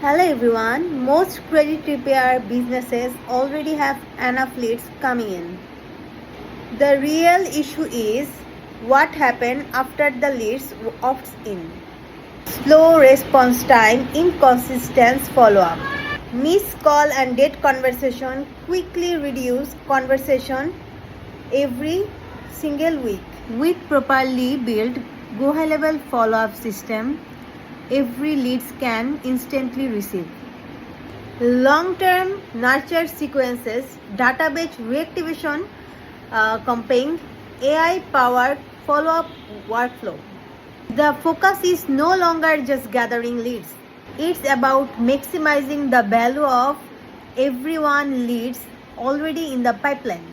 Hello everyone. Most credit repair businesses already have enough leads coming in. The real issue is what happened after the leads opts in. Slow response time, inconsistent follow-up. Miss call and dead conversation quickly reduce conversation every single week. With properly built go high level follow-up system, every leads can instantly receive. Long-term nurture sequences, database reactivation, campaign, AI-powered follow-up workflow. The focus is no longer just gathering leads. It's about maximizing the value of everyone leads already in the pipeline.